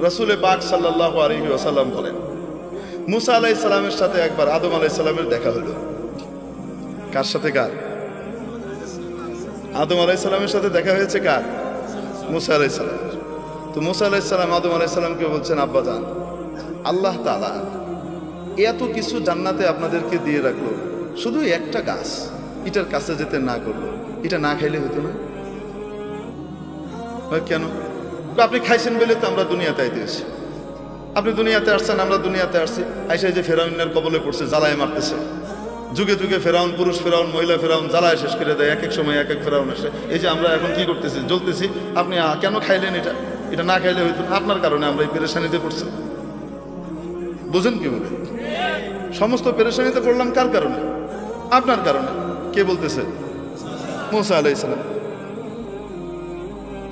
রাসূল পাক সাল্লাল্লাহু আলাইহি ওয়াসাল্লাম বলেন, মুসা আলাইহিস সালামের সাথে একবার আদম আলাইহিস সালামের দেখা হলো। কার সাথে? কার? আদম আলাইহিস সালামের সাথে দেখা হয়েছে। কার? মুসা আলাইহিস সালাম। তো মুসা আলাইহিস সালাম আদম আলাইহিস সালামকে বলছেন, আব্বাজান, আল্লাহ তাআলা এত কিছু জান্নাতে আপনাদেরকে দিয়ে রাখলো, শুধু একটা গাছ, এটার কাছে যেতে না করলো, এটা না খাইলে হতো না? কেন? আপনি খাইছেন বলে তো আমরা দুনিয়াতে আইতেছি। আপনি দুনিয়াতে আসছেন, আমরা দুনিয়াতে আসছি, আইসা যে ফেরাউনের কবলে পড়ছে, জ্বালায় মারতেছে। যুগে যুগে ফেরাউন, পুরুষ ফেরাউন, মহিলা ফেরাউন জ্বালায় শেষ করে দেয়। এক এক সময় এক এক ফেরাউন আসে। এই যে আমরা এখন কি করতেছি, জ্বলতেছি। আপনি কেন খাইলেন এটা? এটা না খাইলে হইতো না। আপনার কারণে আমরা এই পেরেশানিতে পড়ছি। বুঝেন কি বলে? সমস্ত পেরেশানিতে পড়লাম কার কারণে? আপনার কারণে। কে বলতেছে? মুসা আলাইহিস সালাম।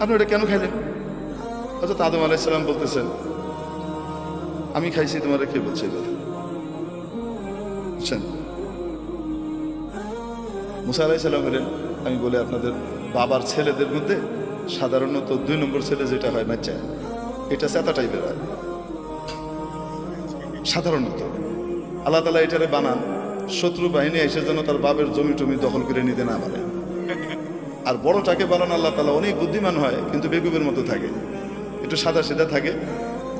আপনি ওটা কেন খাইলেন? হযরত আদম আলাইহিস সালাম বলতেছেন, আমি খাইছি, তোমারে কে বলছে এবার? বুঝছেন? মুসা আলাইহিস সালাম বলেন, আমি বলে আপনাদের বাবার ছেলেদের মধ্যে সাধারণত 2 নম্বর ছেলে যেটা হয় বাচ্চা, এটা চেতা টাইপের হয় সাধারণত। আল্লাহ তাআলা এটারে বানান শত্রু বাহিনী এসে যেন তার বাপের জমি টমি দখল করে নিতে না পারে। আর বড়টাকে বানান আল্লাহ তাআলা অনেক বুদ্ধিমান হয়, কিন্তু বেকুবের মতো থাকে, একটু সাদা সিধা থাকে,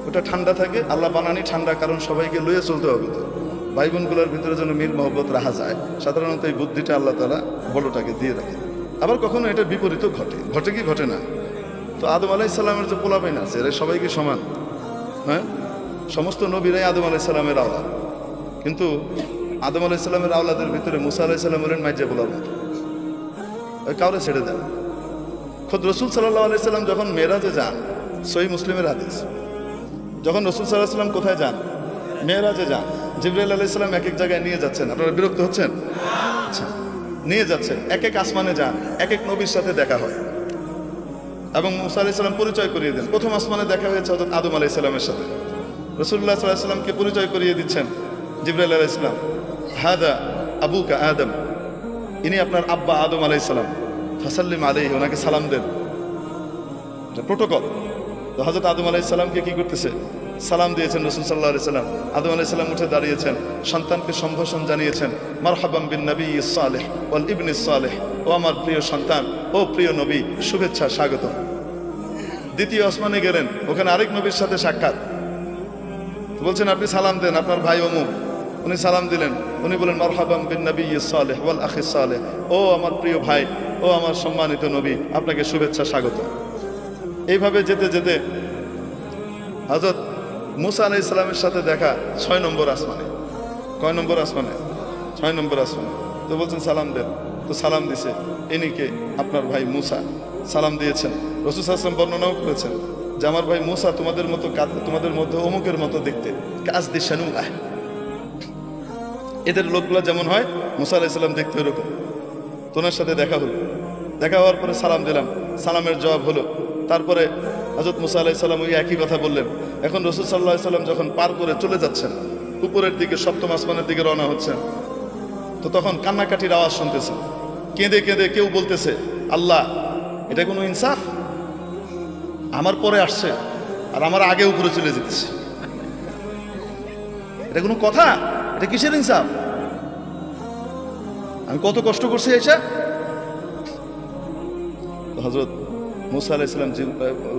ওটা ঠান্ডা থাকে। আল্লাহ বানানি ঠান্ডা, কারণ সবাইকে লইয়ে চলতে হবে তো, ভাই বোনগুলোর ভিতরে যেন মিল মহব্বত রাখা যায়। সাধারণত এই বুদ্ধিটা আল্লাহ তাআলা বড়টাকে দিয়ে রাখে। আবার কখনো এটার বিপরীতও ঘটে। ঘটে কি ঘটে না? তো আদম আলাইহিস সালামের যে পোলাপাইন আছে, এরা সবাইকে সমান। হ্যাঁ, সমস্ত নবীরাই আদম আলাইহিস সালামের আওলাদ, কিন্তু আদম আলাইহিস সালামের আওলাদের ভিতরে মুসা আলাইহিস সালাম হলেন মাইজা পোলার মতো, কাউরে ছেড়ে দেন। খোদ রসুল সাল্লাল্লাহু আলাইহি সাল্লাম যখন মেরাজে যান, সহিহ মুসলিমের হাদিস, যখন রসুল সাল্লাল্লাহু আলাইহি সাল্লাম কোথায় যান? মেরাজে যান। জিবরাইল আলাইহিস সালাম এক এক জায়গায় নিয়ে যাচ্ছেন। আপনারা বিরক্ত হচ্ছেন? আচ্ছা, নিয়ে যাচ্ছেন, এক এক আসমানে যান, এক এক নবীর সাথে দেখা হয় এবং মুসা আলাইহিস সালাম পরিচয় করিয়ে দেন। প্রথম আসমানে দেখা হয়েছে হযরত আদম আলাইহিস সালামের সাথে। রাসূলুল্লাহ সাল্লাল্লাহু আলাইহি সাল্লামকে পরিচয় করিয়ে দিচ্ছেন জিবরাইল আলাইহিস সালাম, হাদা আবুকা আদম, ইনি আপনার আব্বা আদম আলাইহিস সালাম, ফাসাল্লিম আলাইহি, ওনাকে সালাম দেন। এটা প্রোটোকল। তো হযরত আদম আলাইহিস সালামকে কি করতেছে? সালাম দিয়েছেন রাসূল সাল্লাল্লাহু আলাইহি সাল্লাম। আদম আলাইহিস সালাম উঠে দাঁড়িয়েছেন, সন্তানকে সম্ভাষণ জানিয়েছেন, মারহাবাম বিন নবিয়্যিস সালেহ ওয়াল ইবনিস সালেহ, ও আমার প্রিয় সন্তান, ও প্রিয় নবী, শুভেচ্ছা, স্বাগত। দ্বিতীয় আসমানে গেলেন, ওখানে আরেক নবীর সাথে সাক্ষাৎ। বলছেন, আপনি সালাম দেন, আপনার ভাই অমুক। উনি সালাম দিলেন, উনি বলেন, মারহাবাম বিন নবিয়্যিস সালেহ ওয়াল আখিস সালেহ, ও আমার প্রিয় ভাই, ও আমার সম্মানিত নবী, আপনাকে শুভেচ্ছা, স্বাগত। এইভাবে যেতে যেতে হযরত মুসা আলাইহিস সালামের সাথে দেখা 6 নম্বর আসমানে। কয় নম্বর আসমানে? 6 নম্বর আসমানে। তো বলছেন সালাম দেন। তো সালাম দিছে, ইনিকে আপনার ভাই মুসা। সালাম দিয়েছেন। রাসূল সাল্লাল্লাহু আলাইহি ওয়াসাল্লাম বর্ণনাও করেছেন যে আমার ভাই মুসা তোমাদের মতো, তোমাদের মধ্যে অমুকের মতো দেখতে, কাজ দিশানু আহ, এদের লোকগুলো যেমন হয় মুসা আলাইহিস সালাম দেখতে এরকম। তোমার সাথে দেখা হলো। দেখা হওয়ার পরে সালাম দিলাম, সালামের জবাব হলো। তারপরে হযরত মুসা আলাইহিস সালাম ওই একই কথা বললেন। এখন রাসূল সাল্লাল্লাহু আলাইহি সাল্লাম যখন পার করে চলে যাচ্ছেন, উপরের দিকে 7ম আসমানের দিকে রওনা হচ্ছেন, তো তখন কান্নাকাটির আওয়াজ শুনতেছেন। কেঁদে কেঁদে কেউ বলতেছে, আল্লাহ, এটা কোনো ইনসাফ? আমার পরে আসছে আর আমার আগে উপরে চলে যেতেছে, এটা কোনো কথা? এটা কিসের ইনসাফ? আমি কত কষ্ট করছি এসে। হযরত মুসা আলাইহিস সালাম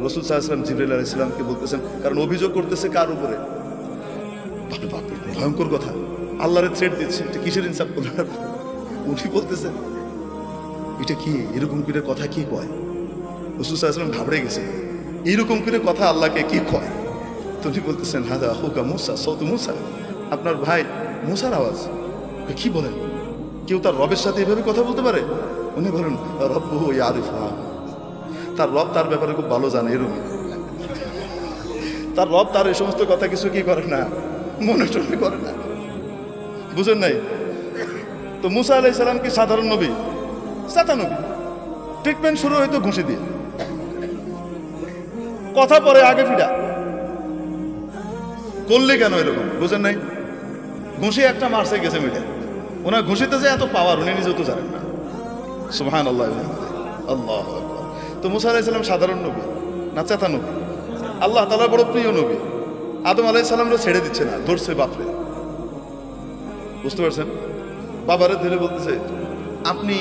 রাসূল সাল্লাল্লাহু আলাইহি সাল্লাম জিবরাইল আলাইহিস সালামকে বলতেছেন, কারণ অভিযোগ করতেছে কার উপরে? বাপরে বাপ, ভয়ঙ্কর কথা। আল্লাহরে থ্রেট দিচ্ছে, এটা কিসের ইনসাফ করলেন? উনি বলতেছেন, এটা কি এরকম করে কথা কি কয়? রাসূল সাল্লাল্লাহু আলাইহি সাল্লাম ঘাবড়ে গেছে, এইরকম করে কথা আল্লাহকে কি কয়? তো উনি বলতেছেন, হাদা আখুকা মুসা, সৌতু মুসা, আপনার ভাই মুসার আওয়াজ। কি বলেন? কেউ তার রবের সাথে এভাবে কথা বলতে পারে? উনি বলেন, রব্বুহু ইয়ারিফুহু, তার রব তার ব্যাপারে খুব ভালো জানে। এরকম তার রব তার এই সমস্ত কথা কিছু কি করে না, মনে টনে করে না। বুঝেন নাই? তো মুসা আলাইহিস সালাম কি সাধারণ নবী? সাতা নবী। ট্রিটমেন্ট শুরু হয়তো ঘুষি দিয়ে, কথা পরে আগে ফিরা করলে কেন এরকম? বুঝেন নাই? ঘুষি একটা মারছে গেছে মিলে, ওনার ঘুষিতে যে এত পাওয়ার উনি নিজেও তো জানেন না। সুবহানাল্লাহ, আল্লাহু আকবার। তো মুসা আলাইহিস সালাম সাধারণ নবী না চেতা নবী? আল্লাহ তাআলার বড় প্রিয় নবী, আদম আলাইহিস সালামরে ছেড়ে দিচ্ছে না, ধরছে বাপরে। বুঝতে পারছেন? বাবারে ধরে বলতেছে, আপনি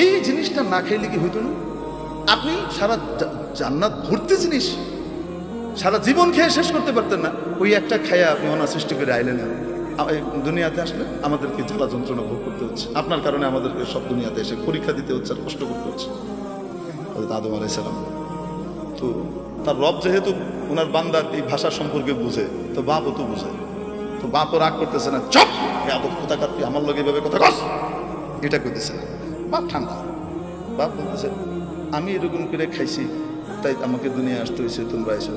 এই জিনিসটা না খাইলে কি হইতো না? আপনি সারা জান্নাত ভর্তি জিনিস সারা জীবন খেয়ে শেষ করতে পারতেন না, ওই একটা খায়া আপনি অনা সৃষ্টি করে আইলেন। দুনিয়াতে আসলে আমাদেরকে জ্বালা যন্ত্রণা ভোগ করতে হচ্ছে, আপনার কারণে আমাদেরকে সব দুনিয়াতে এসে পরীক্ষা দিতে হচ্ছে আর কষ্ট করতে হচ্ছে। আদম আলাইহিস সালাম তো তার রব যেহেতু ওনার বান্দার এই ভাষা সম্পর্কে বুঝে, তো বাপও তো বুঝে, তো বাপও রাগ করতেছে না, চপ আদম কোথাকার তুই আমার লগে এভাবে কথা কস, এটা করতেছে না। বাপ ঠান্ডা, বাপ বলতেছে আমি এরকম করে খাইছি তাই আমাকে দুনিয়া আসতে হয়েছে, তোমরা এসো।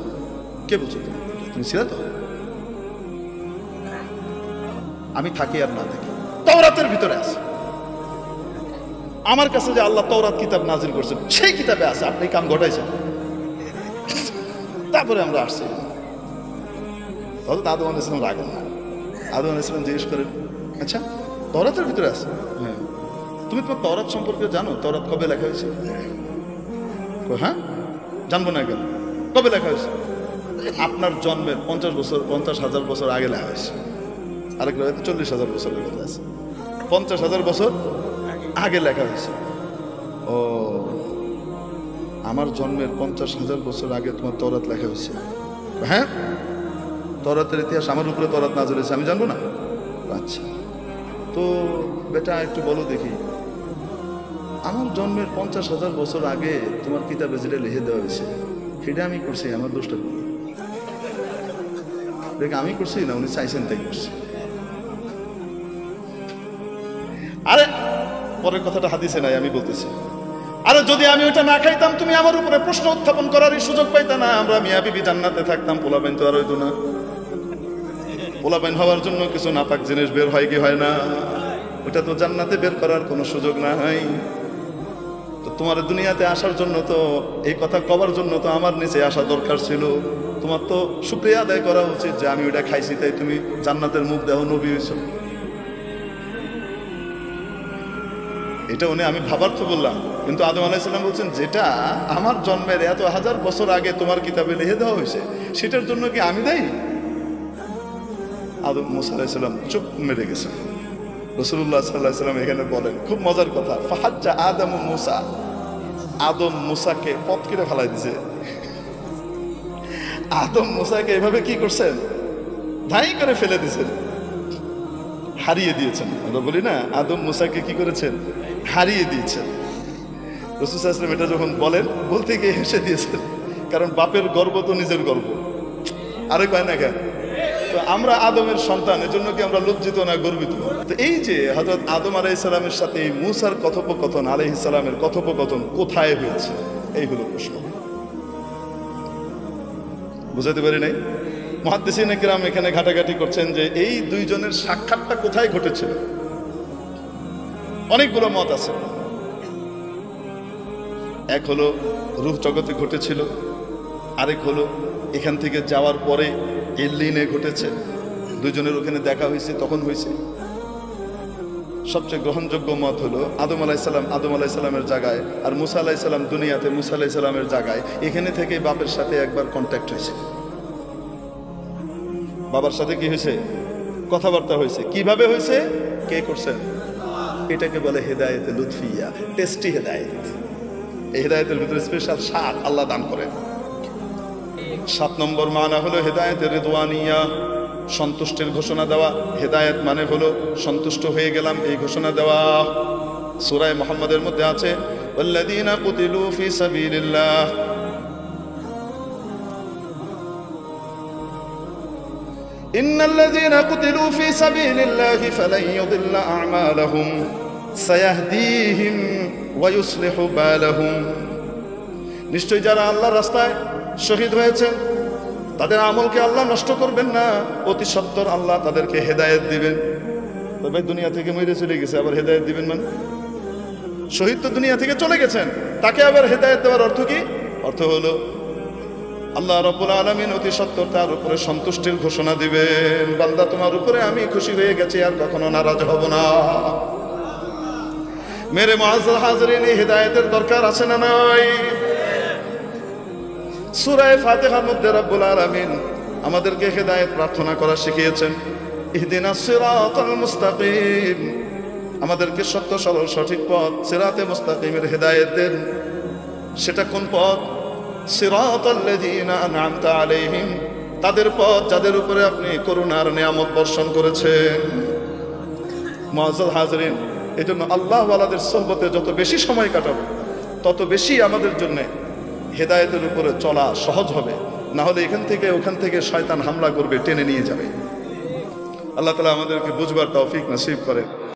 কে বলছো তুমি ছিল তো? আমি থাকি আর না থাকি তাওরাতের ভিতরে আছে, আমার কাছে যে আল্লাহ তাওরাত কিতাব নাজিল করছেন সেই কিতাবে আছে, আপনি কাম ঘটাইছেন। তারপরে আমরা আসছি, তবে আদম আলাইহিস সালাম রাখেন না। আদম আলাইহিস সালাম জিজ্ঞেস করেন, আচ্ছা তাওরাতের ভিতরে আছে? হ্যাঁ। তুমি তোমার তাওরাত সম্পর্কে জানো? তাওরাত কবে লেখা হয়েছে? হ্যাঁ, জানবো না কেন? কবে লেখা হয়েছে? আপনার জন্মের 50,000 বছর আগে লেখা হয়েছে। আরেক হয়তো 40,000 বছরের কথা আছে, 50,000 বছর আগে লেখা হয়েছে। ও, আমার জন্মের 50,000 বছর আগে তোমার তাওরাত লেখা হয়েছে? হ্যাঁ, তাওরাতের ইতিহাস আমার উপরে তাওরাত নাযিল হয়েছে, আমি জানবো না? আচ্ছা, তো বেটা একটু বলো দেখি, আমার জন্মের 50,000 বছর আগে তোমার কিতাবে যেটা লিখে দেওয়া হয়েছে সেটা আমি করছি, আমার দোষটা কি? দেখ আমি করছি না, উনি চাইছেন তাই করছি। আরে পরের কথাটা হাদিসে নাই, আমি বলতেছি, আরে যদি আমি ওইটা না খাইতাম তুমি আমার উপরে প্রশ্ন উত্থাপন করারই সুযোগ পাইতা না, আমরা মিয়া বিবি জান্নাতে থাকতাম, পোলাপাইন তো আর হইতো না। পোলাপাইন হওয়ার জন্য কিছু নাপাক জিনিস বের হয় কি হয় না? ওটা তো জান্নাতে বের করার কোনো সুযোগ নাই। তো তোমার দুনিয়াতে আসার জন্য তো, এই কথা কবার জন্য তো আমার নিচে আসা দরকার ছিল। তোমার তো শুকরিয়া আদায় করা উচিত যে আমি ওইটা খাইছি তাই তুমি জান্নাতের মুখ দেহ নবী হইছ। এটা উনি আমি ভাবার্থ বললাম, কিন্তু আদম আলাইহিস সালাম বলছেন যেটা আমার জন্মের এত হাজার বছর আগে তোমার কিতাবে লিখে দেওয়া হয়েছে সেটার জন্য কি আমি দায়ী? আদম মুসা আলাইহিস সালাম চুপ মেরে গেছেন। রাসূলুল্লাহ সাল্লাল্লাহু আলাইহি ওয়াসাল্লাম এখানে বলেন খুব মজার কথা, ফাহাজ্জা আদম মুসা, আদম মুসাকে পথ কেটে ফেলাই দিছে। আদম মুসাকে এভাবে কি করছেন? ধাই করে ফেলে দিয়েছেন, হারিয়ে দিয়েছেন। আমরা বলি না আদম মুসাকে কি করেছেন? হারিয়ে দিয়েছেন। রাসূল সাল্লাল্লাহু আলাইহি ওয়াসাল্লাম এটা যখন বলেন বলতে গিয়ে হেসে দিয়েছেন, কারণ বাপের গর্ব তো নিজের গর্ব, আরে কয় না কেন? তো আমরা আদমের সন্তান, এজন্য কি আমরা লজ্জিত না গর্বিত? তো এই যে হযরত আদম আলাইহিস সালামের সাথে মূসার কথোপকথন, আলাইহিস সালামের কথোপকথন কোথায় হয়েছে, এই হলো প্রশ্ন। বুঝাতে পারি নাই? মুহাদ্দিসিনে কিরাম এখানে ঘাটাঘাটি করছেন যে এই দুইজনের সাক্ষাৎটা কোথায় ঘটেছিল। অনেকগুলো মত আছে। এক হলো রূহ জগতে ঘটেছিল, আরেক হলো এখান থেকে যাওয়ার পরে ইল্লিনে ঘটেছে, দুইজনের ওখানে দেখা হয়েছে তখন হয়েছে। সবচেয়ে গ্রহণযোগ্য মত হলো আদম আলাইহিস সালামের জায়গায় আর মুসা আলাইহিস সালাম দুনিয়াতে মুসা আলাইহিস সালামের জায়গায়, এখানে থেকে বাপের সাথে একবার কন্ট্যাক্ট হয়েছে, বাবার সাথে কি হয়েছে? কথাবার্তা হয়েছে। কিভাবে হয়েছে? কে করছেন? এটাকে বলে হেদায়েতে লুৎফিয়া, টেস্টি হেদায়েত। এই হেদায়েতের ভিতরে স্পেশাল স্বাদ আল্লাহ দান করেন। 7 নম্বর মানা হলো হেদায়েতে রিদওয়ানিয়া, সন্তুষ্টের ঘোষণা দেওয়া। হেদায়েত মানে হলো সন্তুষ্ট হয়ে গেলাম এই ঘোষণা দেওয়া। সূরা মুহাম্মাদের মধ্যে আছে ওয়াল্লাযীনা কুতিলু ফি সাবিলিল্লাহ, ইন্নাল্লাযীনা কুতিলু ফি সাবিলিল্লাহি ফালান ইউদিল্লা আ'মালাহুম সায়াহদিহিম ওয়া ইউসলিহু বালাহুম। নিশ্চয়ই যারা আল্লাহর রাস্তায় শহীদ হয়েছে তাদের আমলকে আল্লাহ নষ্ট করবেন না, অতি সত্বর আল্লাহ তাদেরকে হেদায়েত দিবেন। তবে দুনিয়া থেকে মরে চলে গেছে, আবার হেদায়েত দিবেন মানে? শহীদ তো দুনিয়া থেকে চলে গেছেন, তাকে আবার হেদায়েত দেওয়ার অর্থ কি? অর্থ হলো আল্লাহ রাব্বুল আলামিন অতি সত্বর তার উপরে সন্তুষ্টির ঘোষণা দিবেন, বান্দা তোমার উপরে আমি খুশি হয়ে গেছি, আর কখনো নারাজ হব না। মেরে মুআজ্জাল হাজরিন, এই হেদায়েতের দরকার আছে না নাই? সূরা ফাতিহার মধ্যে রব্বুল আলামিন আমাদেরকে হেদায়েত প্রার্থনা করা শিখিয়েছেন। ইহদিনাস সিরাতাল মুস্তাকিম, আমাদেরকে সত্য সরল সঠিক পথ সিরাতে মুস্তাকিমের হেদায়েত দেন। সেটা কোন পথ? সিরাতাল্লাযীনা আন'আমতা আলাইহিম, তাদের পথ যাদের উপরে আপনি করুণার নিয়ামত বর্ষণ করেছেন। মুআজ্জাজ হাজরিন, এই জন্য আল্লাহওয়ালাদের সোহবতে যত বেশি সময় কাটাবো তত বেশি আমাদের জন্য হেদায়েতের উপরে চলা সহজ হবে। না হলে এখান থেকে ওখান থেকে শয়তান হামলা করবে, টেনে নিয়ে যাবে। আল্লাহ তাআলা আমাদেরকে বুঝবার তৌফিক নসিব করে।